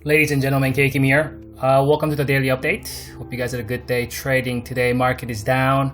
Ladies and gentlemen, Kim here. Welcome to the daily update. Hope you guys had a good day trading today. Market is down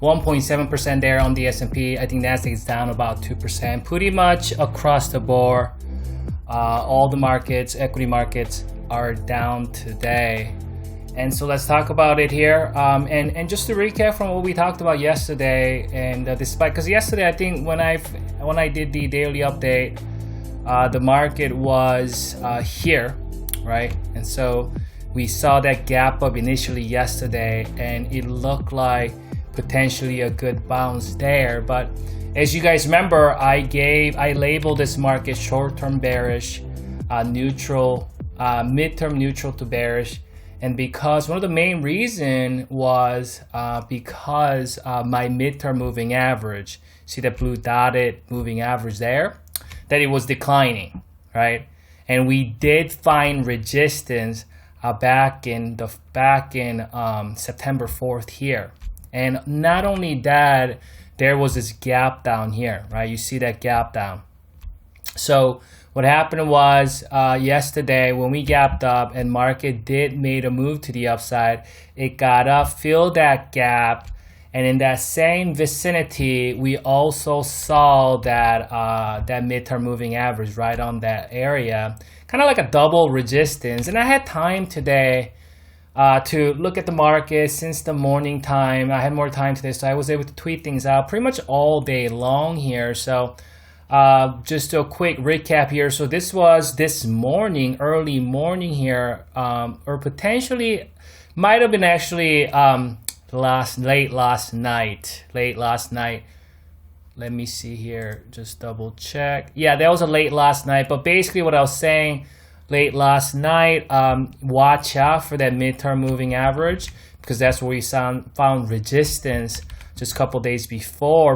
1.7% there on the S&P. I think Nasdaq is down about 2%. Pretty much across the board, all the markets, equity markets are down today. And so let's talk about it here. And just to recap from what we talked about yesterday, and despite, because yesterday I think when I did the daily update, the market was here, right? And so we saw that gap up initially yesterday, and it looked like potentially a good bounce there. But as you guys remember, I labeled this market short-term bearish, neutral, midterm neutral to bearish. And because one of the main reason was because my midterm moving average, see the blue dotted moving average there, that it was declining, right? And we did find resistance back in September 4th here. And not only that, there was this gap down here, right? You see that gap down. So what happened was yesterday when we gapped up and market did made a move to the upside, it got up, filled that gap, and in that same vicinity, we also saw that that midterm moving average right on that area, kind of like a double resistance. And I had time today to look at the market since the morning time. I had more time today, so I was able to tweet things out pretty much all day long here. So just a quick recap here. So this was this morning, early morning here, or potentially might have been actually late last night. Let me see here, just double check. Yeah, that was a late last night. But basically what I was saying, late last night, watch out for that midterm moving average, because that's where we found resistance just a couple days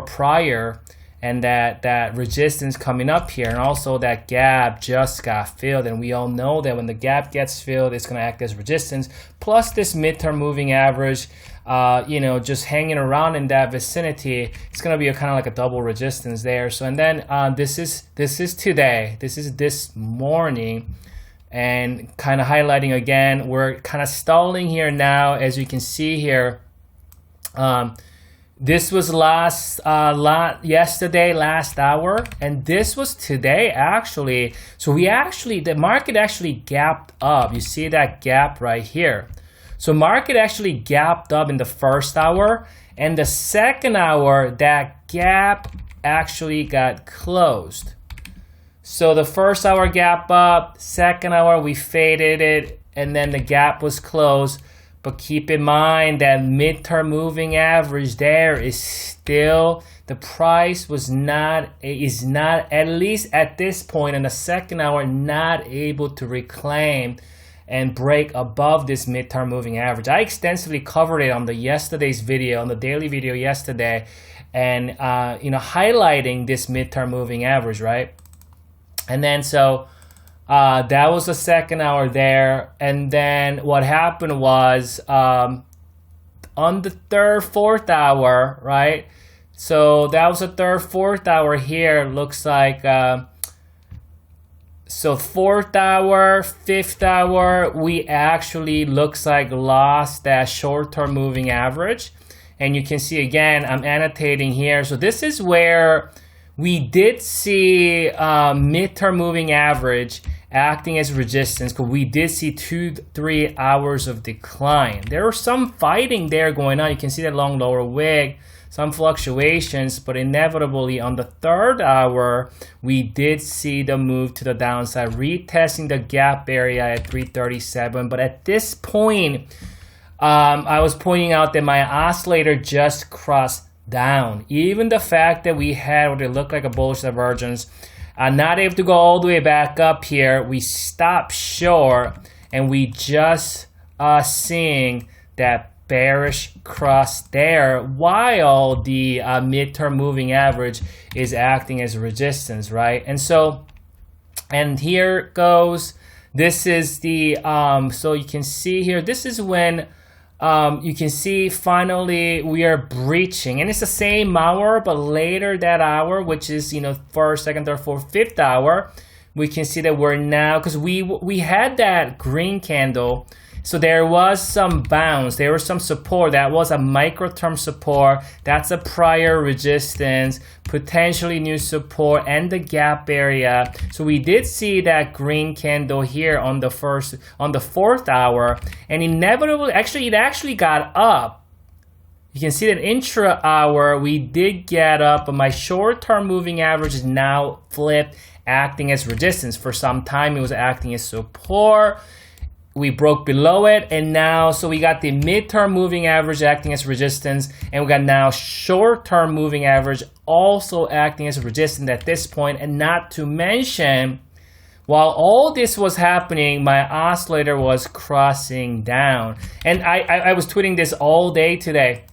prior. And that resistance coming up here, and also that gap just got filled. And we all know that when the gap gets filled, it's going to act as resistance. Plus this midterm moving average, just hanging around in that vicinity, it's going to be kind of like a double resistance there. So, and then this is today. This is this morning, and kind of highlighting again, we're kind of stalling here now, as you can see here. This was yesterday, last hour, and this was today actually. So the market actually gapped up. You see that gap right here. So market actually gapped up in the first hour, and the second hour, that gap actually got closed. So the first hour gap up, second hour we faded it, and then the gap was closed. But keep in mind that midterm moving average there is still, the price is not, at least at this point in the second hour, not able to reclaim and break above this midterm moving average. I extensively covered it on yesterday's video, on the daily video yesterday, and highlighting this midterm moving average, right? And then so that was the second hour there. And then what happened was on the third, fourth hour, right? So that was the third, fourth hour here. Looks like, so fourth hour, fifth hour, we actually looks like lost that short-term moving average. And you can see again, I'm annotating here. So this is where we did see midterm moving average acting as resistance, because we did see 2-3 hours of decline. There was some fighting there going on. You can see that long lower wick, some fluctuations, but inevitably on the third hour, we did see the move to the downside, retesting the gap area at 337. But at this point, I was pointing out that my oscillator just crossed down. Even the fact that we had what it looked like a bullish divergence, not able to go all the way back up here, we stopped short, and we just seeing that bearish cross there, while the midterm moving average is acting as resistance, right? And so, and here it goes. This is the so you can see here, this is when you can see finally we are breaching, and it's the same hour, but later that hour, which is, first, second, third, fourth, fifth hour, we can see that we're now, because we had that green candle, so there was some bounce, there was some support. That was a micro-term support. That's a prior resistance, potentially new support, and the gap area. So we did see that green candle here on the 4th hour, and inevitably, it actually got up. You can see that intra hour we did get up, but my short-term moving average is now flipped, acting as resistance. For some time it was acting as support. We broke below it, and now, so we got the mid-term moving average acting as resistance, and we got now short-term moving average also acting as resistance at this point. And not to mention, while all this was happening, my oscillator was crossing down. And I was tweeting this all day today.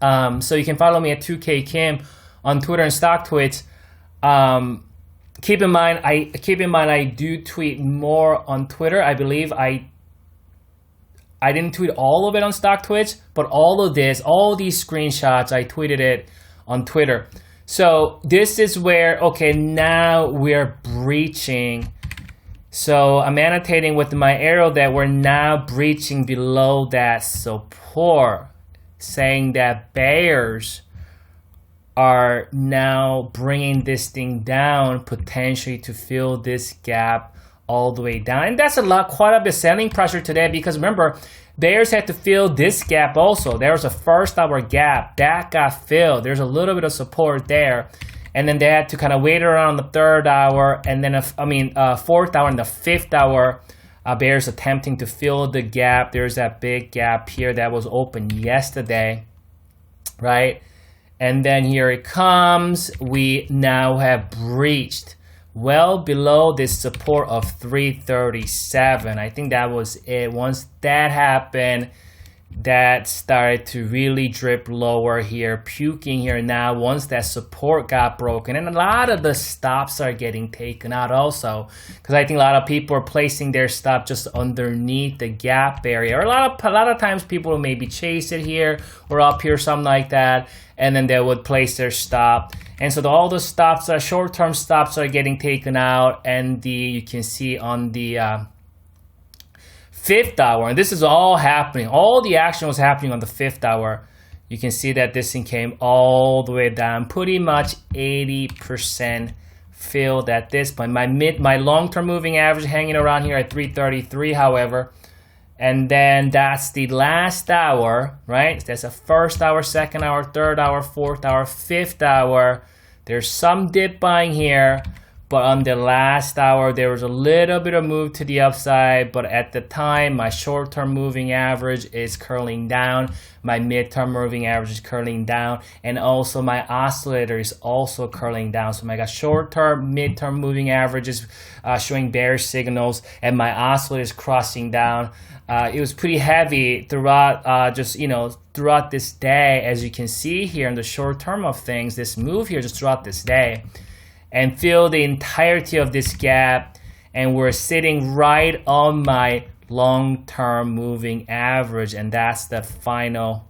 So you can follow me at 2K Kim on Twitter and Stock Tweets. Keep in mind, I do tweet more on Twitter. I believe I didn't tweet all of it on Stock Tweets, but all these screenshots, I tweeted it on Twitter. So this is where, okay, now we're breaching. So I'm annotating with my arrow that we're now breaching below that support, saying that bears are now bringing this thing down, potentially to fill this gap all the way down. And that's quite a bit of selling pressure today, because remember, bears had to fill this gap also. There was a 1st hour gap that got filled. There's a little bit of support there, and then they had to kind of wait around the 3rd hour, and then 4th hour and the 5th hour. Bears attempting to fill the gap. There's that big gap here that was open yesterday, right? And then here it comes. We now have breached well below this support of 337. I think that was it. Once that happened, that started to really drip lower here, puking here now once that support got broken. And a lot of the stops are getting taken out also, because I think a lot of people are placing their stop just underneath the gap area. Or a lot of times people will maybe chase it here or up here, something like that, and then they would place their stop. And so all the stops, short-term stops, are getting taken out, and you can see on the 5th hour, and this is all happening, all the action was happening on the 5th hour. You can see that this thing came all the way down, pretty much 80% filled at this point. My long-term moving average hanging around here at 333, however. And then that's the last hour, right? That's a 1st hour, 2nd hour, 3rd hour, 4th hour, 5th hour. There's some dip buying here, but on the last hour, there was a little bit of move to the upside. But at the time, my short-term moving average is curling down. My mid-term moving average is curling down. And also my oscillator is also curling down. So my short-term, mid-term moving average is showing bearish signals, and my oscillator is crossing down. It was pretty heavy throughout throughout this day, as you can see here in the short term of things, this move here just throughout this day, and fill the entirety of this gap, and we're sitting right on my long-term moving average, and that's the final.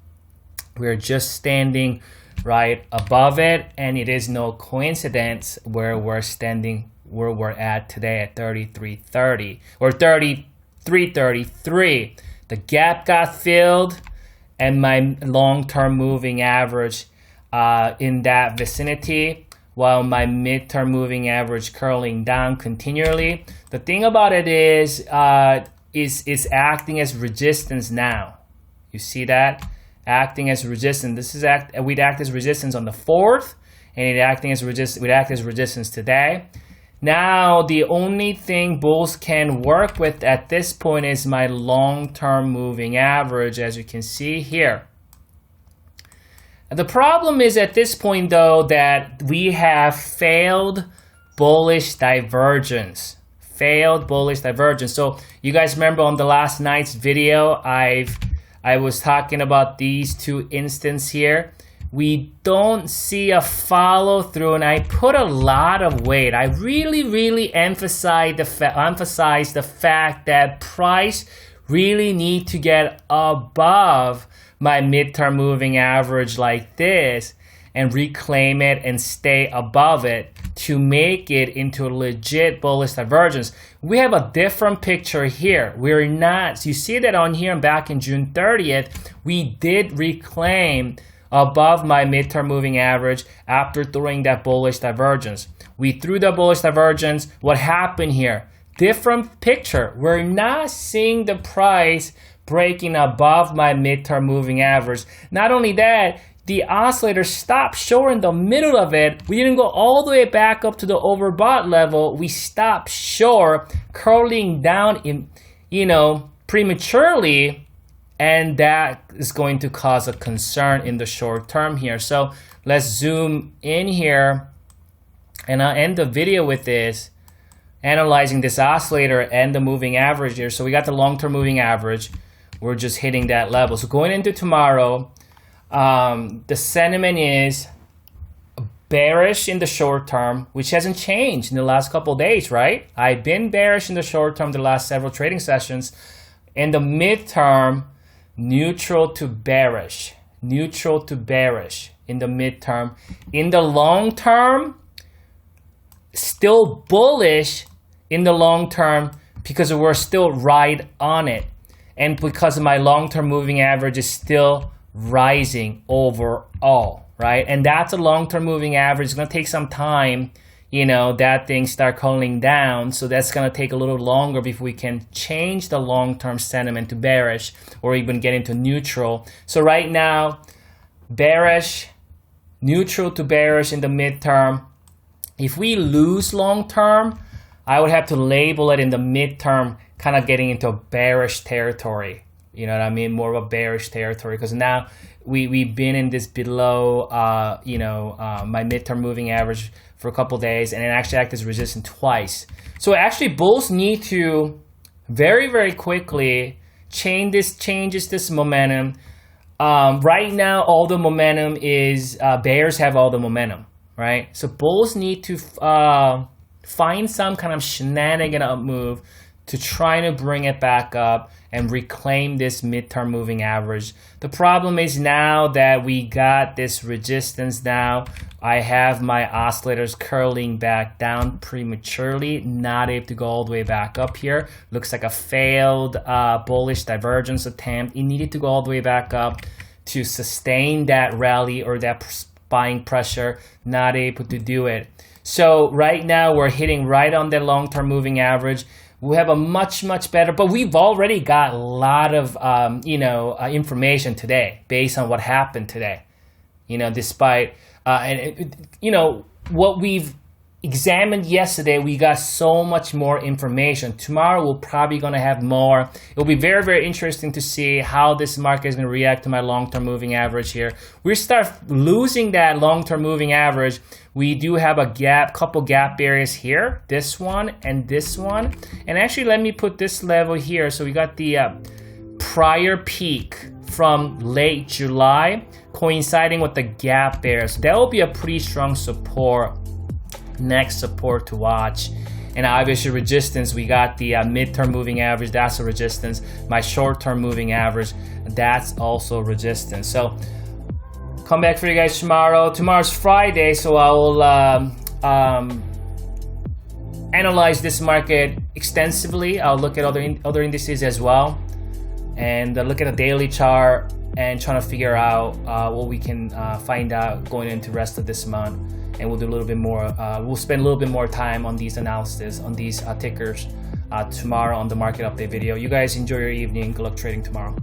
We're just standing right above it, and it is no coincidence where we're standing, where we're at today at 33.30 or 33.33. The gap got filled, and my long-term moving average in that vicinity, while my mid-term moving average curling down continually. The thing about it is it's acting as resistance now. You see that? Acting as resistance. This is we'd act as resistance on the 4th, and we'd act as resistance today. Now, the only thing bulls can work with at this point is my long-term moving average, as you can see here. The problem is at this point, though, that we have failed bullish divergence. So you guys remember on the last night's video, I was talking about these two instances here. We don't see a follow through, and I put a lot of weight. I really emphasize the fact that price really need to get above my midterm moving average like this and reclaim it and stay above it to make it into a legit bullish divergence. We have a different picture here. We're not, so you see that on here back in June 30th, we did reclaim above my midterm moving average after throwing that bullish divergence. We threw the bullish divergence. What happened here? Different picture. We're not seeing the price breaking above my midterm moving average. Not only that, the oscillator stopped short in the middle of it. We didn't go all the way back up to the overbought level. We stopped short, curling down in, prematurely, and that is going to cause a concern in the short term here. So let's zoom in here, and I'll end the video with this, analyzing this oscillator and the moving average here. So we got the long-term moving average. We're just hitting that level. So going into tomorrow, the sentiment is bearish in the short term, which hasn't changed in the last couple of days, right? I've been bearish in the short term the last several trading sessions. In the midterm, neutral to bearish in the midterm. In the long term, still bullish in the long term because we're still right on it. And because my long-term moving average is still rising overall, right? And that's a long-term moving average. It's going to take some time, that thing start cooling down. So that's going to take a little longer before we can change the long-term sentiment to bearish or even get into neutral. So right now, bearish, neutral to bearish in the midterm. If we lose long-term, I would have to label it in the midterm, kind of getting into a bearish territory. You know what I mean? More of a bearish territory, because now we've been in this below, my midterm moving average for a couple days, and it actually acted as resistance twice. So actually, bulls need to very, very quickly changes this momentum. Right now, all the momentum is bears have all the momentum, right? So bulls need to find some kind of shenanigan up move to try to bring it back up and reclaim this midterm moving average. The problem is now that we got this resistance now, I have my oscillators curling back down prematurely, not able to go all the way back up here. Looks like a failed bullish divergence attempt. It needed to go all the way back up to sustain that rally or that buying pressure, not able to do it. So right now we're hitting right on that long-term moving average. We have a much better, but we've already got a lot of information today based on what happened today. Despite what we've examined yesterday, we got so much more information. Tomorrow we're probably going to have more. It'll be very, very interesting to see how this market is going to react to my long-term moving average here. We start losing that long-term moving average. We do have a couple gap areas here, this one and this one. And actually, let me put this level here. So we got the prior peak from late July coinciding with the gap area. So that will be a pretty strong support. Next support to watch. And obviously resistance, we got the midterm moving average, that's a resistance. My short-term moving average, that's also resistance. So come back for you guys tomorrow. Tomorrow's Friday, so I will analyze this market extensively. I'll look at other indices as well, and look at a daily chart and trying to figure out what we can find out going into the rest of this month. And we'll do a little bit more. We'll spend a little bit more time on these analysis, on these tickers tomorrow on the market update video. You guys enjoy your evening. Good luck trading tomorrow.